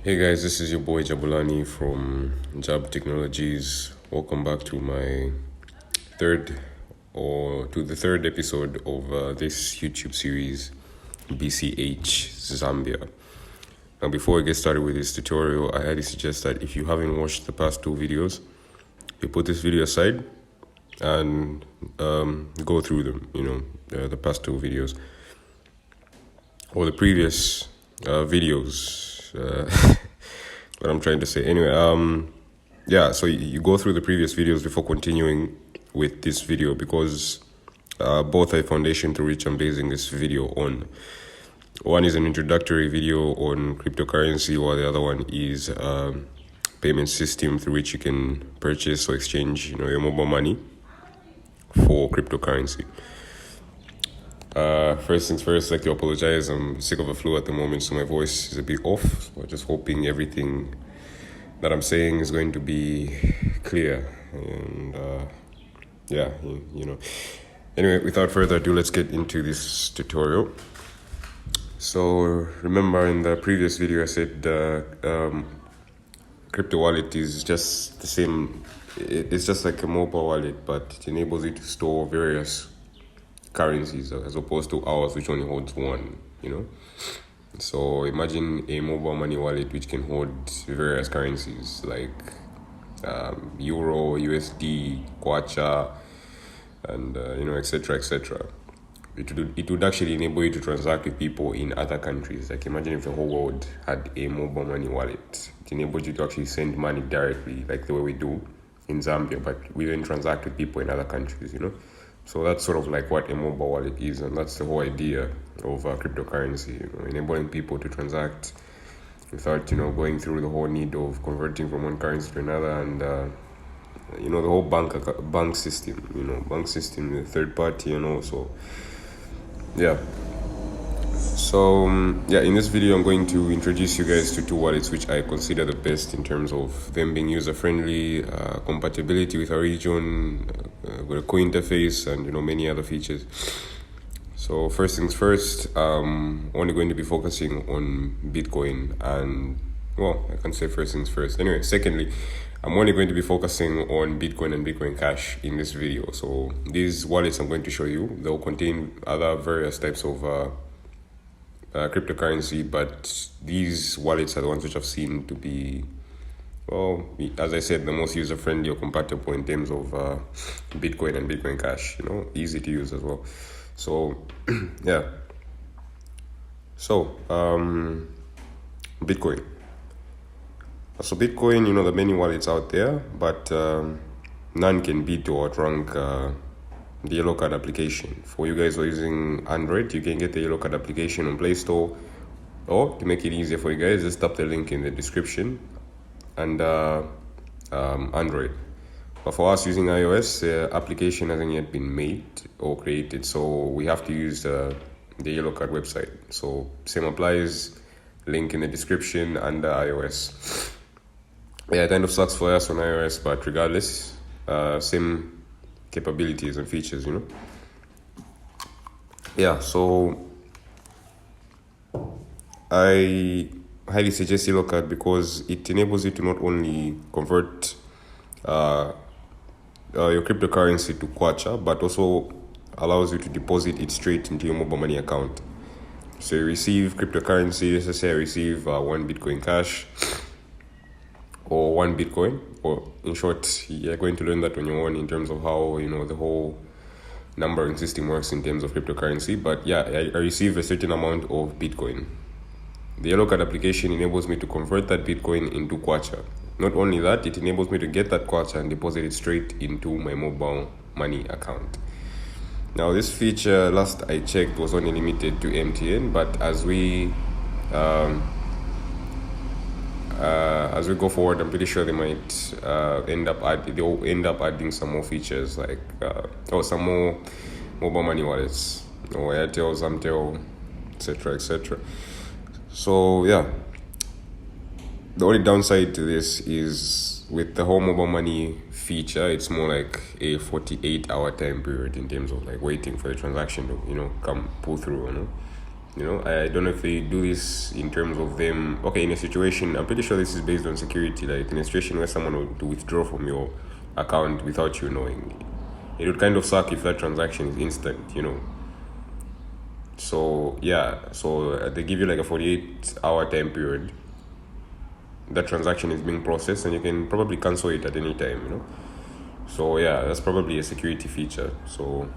Hey guys, this is your boy Jabulani from Jab Technologies. Welcome back to my the third episode of this YouTube series, BCH Zambia. Now, before I get started with this tutorial, I highly suggest that if you haven't watched the past two videos, you put this video aside and go through them. The past two videos or the previous videos. What I'm trying to say. Anyway, so you go through the previous videos before continuing with this video because both are a foundation to which I'm basing this video on. One is an introductory video on cryptocurrency, while the other one is a payment system through which you can purchase or exchange, your mobile money for cryptocurrency. First things first, I'd like to apologize. I'm sick of the flu at the moment, so my voice is a bit off. So I'm just hoping everything that I'm saying is going to be clear. And Anyway, without further ado, let's get into this tutorial. So remember in the previous video I said crypto wallet is just the same. It's just like a mobile wallet, but it enables you to store various currencies as opposed to ours, which only holds one. So imagine a mobile money wallet which can hold various currencies like euro, USD, kwacha, and etc. It would actually enable you to transact with people in other countries. Like imagine if the whole world had a mobile money wallet. It enables you to actually send money directly, like the way we do in Zambia, but we then transact with people in other countries. So that's sort of like what a mobile wallet is, and that's the whole idea of cryptocurrency, enabling people to transact without, going through the whole need of converting from one currency to another, and the whole bank system, the third party, and also, yeah. So in this video, I'm going to introduce you guys to two wallets which I consider the best in terms of them being user-friendly, compatibility with our region, with a coin interface, and many other features. So first things first, I'm only going to be focusing on Bitcoin, and I can say first things first. Anyway, secondly, I'm only going to be focusing on Bitcoin and Bitcoin Cash in this video. So these wallets I'm going to show you, they'll contain other various types of cryptocurrency, but these wallets are the ones which I've seen to be, as I said, the most user-friendly or compatible in terms of Bitcoin and Bitcoin Cash, easy to use as well. So, yeah. So, Bitcoin. So Bitcoin, there are many wallets out there, but none can beat or outrank the yellow card application. For you guys who are using Android, you can get the yellow card application on Play Store, or to make it easier for you guys, just tap the link in the description and Android. But for us using iOS, the application hasn't yet been made or created, so we have to use the yellow card website. So same applies, link in the description under iOS. Yeah, it kind of sucks for us on iOS, but regardless, same capabilities and features, Yeah, so I highly suggest yellow card because it enables you to not only convert your cryptocurrency to kwacha, but also allows you to deposit it straight into your mobile money account. So you receive cryptocurrency, let's say I receive 1 Bitcoin Cash or 1 Bitcoin, or in short, you're going to learn that on your own in terms of how, the whole numbering system works in terms of cryptocurrency. But yeah, I receive a certain amount of Bitcoin. The yellow card application enables me to convert that Bitcoin into kwacha. Not only that, it enables me to get that kwacha and deposit it straight into my mobile money account. Now, this feature, last I checked, was only limited to MTN, but as we go forward, I'm pretty sure they might end up adding some more features like some more mobile money wallets, Airtel, Zamtel, etc. So yeah, the only downside to this is with the whole mobile money feature, it's more like a 48-hour time period in terms of like waiting for the transaction to come pull through. You know, I don't know if they do this in terms of them. Okay, in a situation, I'm pretty sure this is based on security. Like in a situation where someone would withdraw from your account without you knowing, it would kind of suck if that transaction is instant. You know. So yeah, so they give you like a 48-hour time period. That transaction is being processed, and you can probably cancel it at any time. You know. So yeah, that's probably a security feature. So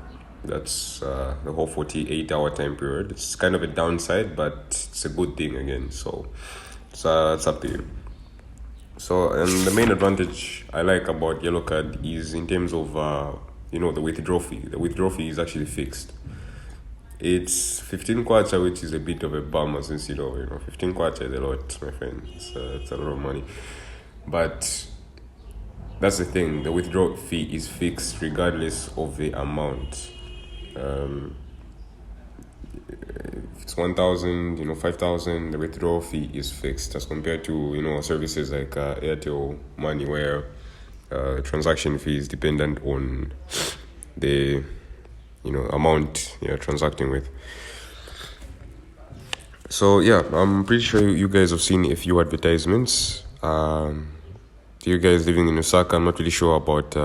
that's the whole 48-hour time period. It's kind of a downside, but it's a good thing again. So it's up to you. So, and the main advantage I like about yellow card is in terms of the withdrawal fee. The withdrawal fee is actually fixed. It's 15 kwacha, which is a bit of a bummer since 15 kwacha is a lot, my friend. It's a lot of money, but that's the thing. The withdrawal fee is fixed regardless of the amount. If it's 1,000, 5,000, the withdrawal fee is fixed as compared to services like Airtel Money, where transaction fee is dependent on the amount you're transacting with. So yeah, I'm pretty sure you guys have seen a few advertisements. You guys living in Osaka, I'm not really sure about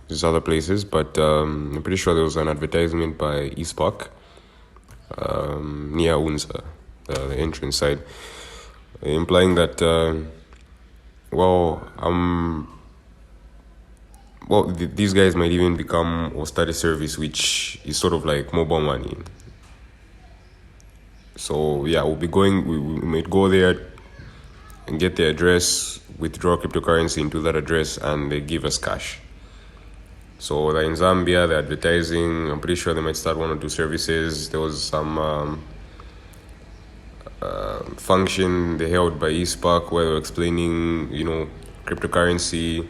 these other places, but I'm pretty sure there was an advertisement by East Park near Unza, the entrance side, implying that these guys might even become or start a service which is sort of like mobile money. So yeah, we might go there and get the address, withdraw cryptocurrency into that address, and they give us cash. So they're in Zambia, they're advertising. I'm pretty sure they might start one or two services. There was some function they held by East Park where they were explaining, cryptocurrency,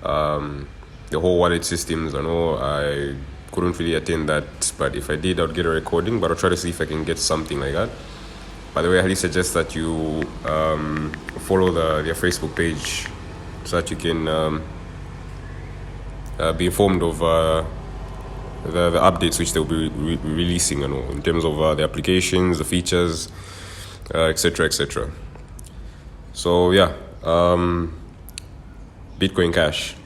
the whole wallet systems. I know I couldn't really attend that, but if I did, I'd get a recording. But I'll try to see if I can get something like that. By the way, I highly suggest that you follow their Facebook page so that you can be informed of the updates which they'll be releasing, in terms of the applications, the features, etc., etc. So yeah, Bitcoin Cash.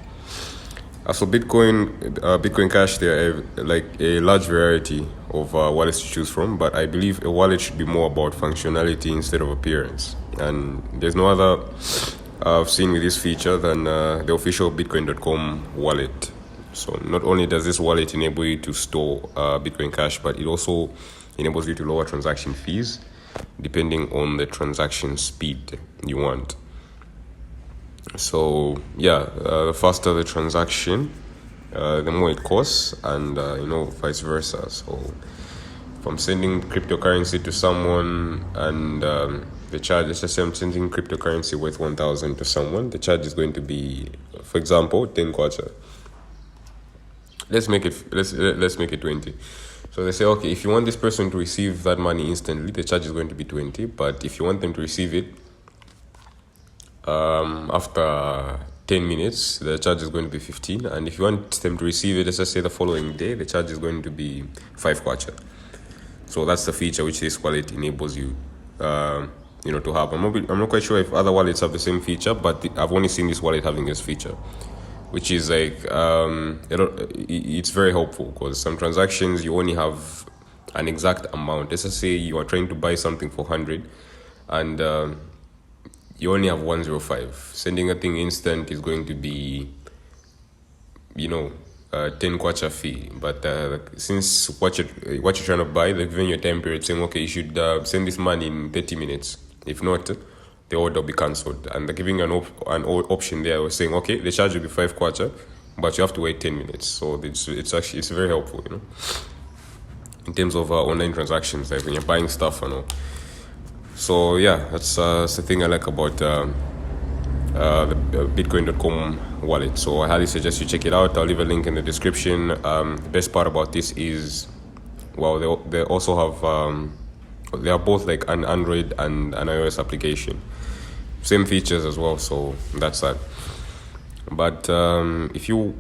So Bitcoin Cash, there are like a large variety of wallets to choose from, but I believe a wallet should be more about functionality instead of appearance. And there's no other I've seen with this feature than the official Bitcoin.com wallet. So not only does this wallet enable you to store Bitcoin Cash, but it also enables you to lower transaction fees depending on the transaction speed you want. So yeah, the faster the transaction, the more it costs, and vice versa. So if I'm sending cryptocurrency to someone and the charge, let's just say I'm sending cryptocurrency worth 1,000 to someone, the charge is going to be, for example, 10 kwacha. Let's make it 20. So they say, okay, if you want this person to receive that money instantly, the charge is going to be 20. But if you want them to receive it after 10 minutes, the charge is going to be 15. And if you want them to receive it, let's just say the following day, the charge is going to be 5 kwacha. So that's the feature which this wallet enables you, to have. I'm not quite sure if other wallets have the same feature, but I've only seen this wallet having this feature, which is like, it's very helpful because some transactions you only have an exact amount. Let's just say you are trying to buy something for 100 and you only have 105. Sending a thing instant is going to be, 10 kwacha fee. But since what you're trying to buy, they're giving you a time period saying, okay, you should send this money in 30 minutes. If not, the order will be cancelled. And they're giving an option there. We're saying, okay, the charge will be 5 kwacha, but you have to wait 10 minutes. So it's very helpful, in terms of online transactions, like when you're buying stuff, So yeah, that's the thing I like about the Bitcoin.com wallet. So I highly suggest you check it out. I'll leave a link in the description. The best part about this is, they also have they are both like an Android and an iOS application, same features as well. So that's that. But if you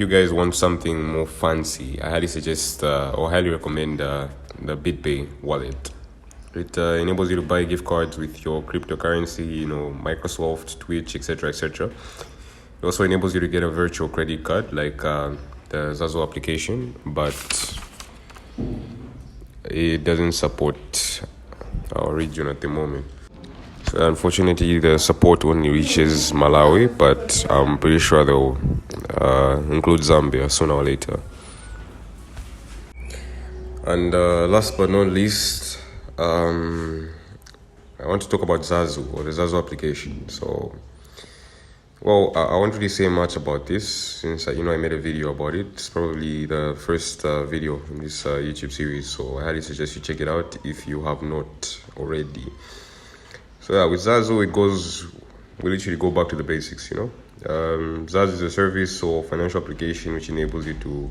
guys want something more fancy, I highly suggest or highly recommend the Bitpay wallet. It enables you to buy gift cards with your cryptocurrency, Microsoft, Twitch, etc., etc. It also enables you to get a virtual credit card like the Zazo application, but it doesn't support our region at the moment. So unfortunately, the support only reaches Malawi, but I'm pretty sure they'll include Zambia sooner or later. And last but not least, I want to talk about Zazu, or the Zazu application. So, I won't really say much about this since I made a video about it. It's probably the first video in this YouTube series, so I highly suggest you check it out if you have not already. So yeah, with Zazu, we literally go back to the basics, Zazu is a service or financial application which enables you to,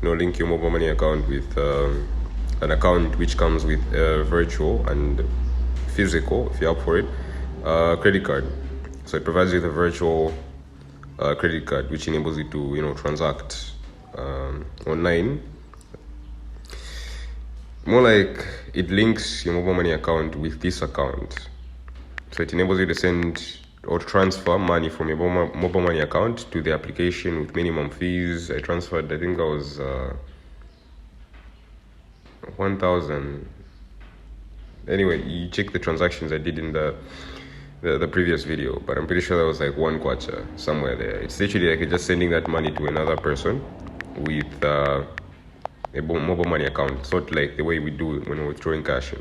link your mobile money account with an account which comes with a virtual and physical, if you're up for it, credit card. So it provides you with a virtual credit card which enables you to, transact online. More like it links your mobile money account with this account. So it enables you to send or transfer money from your mobile money account to the application with minimum fees. I transferred, I think I was 1,000. Anyway, you check the transactions I did in the previous video, but I'm pretty sure that was like 1 kwacha somewhere there. It's literally like just sending that money to another person with a mobile money account. It's not like the way we do when we're withdrawing cash,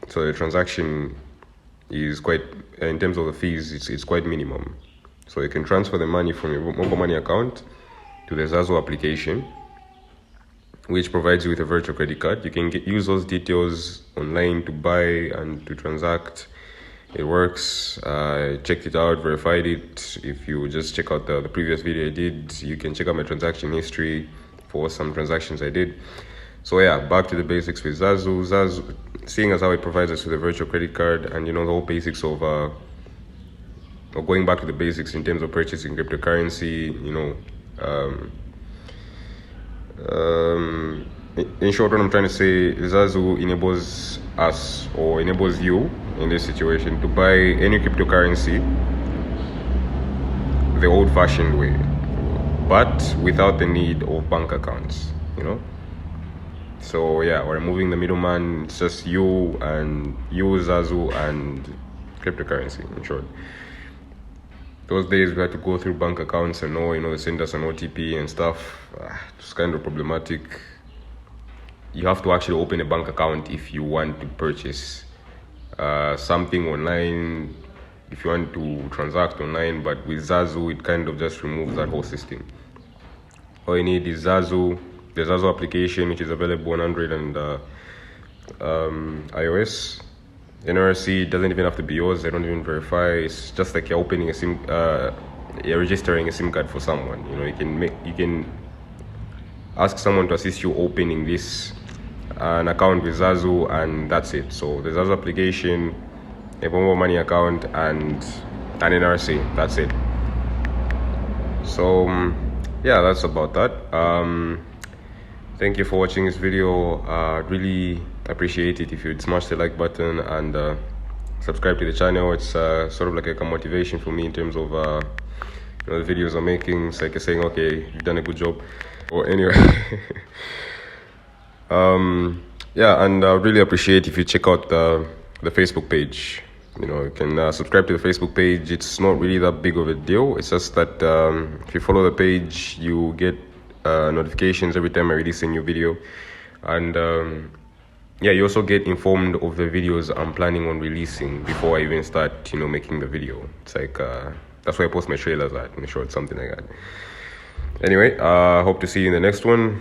So the transaction is quite, in terms of the fees, it's quite minimum. So you can transfer the money from your mobile money account to the Zazo application, which provides you with a virtual credit card. You can use those details online to buy and to transact. It works. I checked it out, verified it. If you just check out the previous video I did, you can check out my transaction history for some transactions I did. So yeah, back to the basics with Zazu. Zazu, seeing as how it provides us with a virtual credit card and the whole basics of or going back to the basics in terms of purchasing cryptocurrency, in short, what I'm trying to say, Zazu enables us, or enables you in this situation, to buy any cryptocurrency the old-fashioned way, but without the need of bank accounts, So yeah, we're removing the middleman. It's just you, Zazu, and cryptocurrency, in short. Those days we had to go through bank accounts and they send us an OTP and stuff. It's kind of problematic. You have to actually open a bank account if you want to purchase something online, if you want to transact online. But with Zazu, it kind of just removes that whole system. All you need is Zazu, the Zazu application, which is available on Android and iOS. NRC doesn't even have to be yours. They don't even verify. It's just like you're opening you're registering a SIM card for someone. You can ask someone to assist you opening an account with Zazu, and that's it. So the Zazu application, a mobile money account, and an NRC. That's it. So yeah, that's about that. Thank you for watching this video. Really appreciate it if you'd smash the like button and subscribe to the channel. It's sort of like a motivation for me in terms of the videos I'm making. It's like saying, okay, you've done a good job. Or anyway, yeah, and I really appreciate if you check out the Facebook page. You can subscribe to the Facebook page. It's not really that big of a deal. It's just that if you follow the page, you get notifications every time I release a new video, and yeah, you also get informed of the videos I'm planning on releasing before I even start making the video. It's like that's why I post my trailers at, in short, something like that. Anyway, hope to see you in the next one.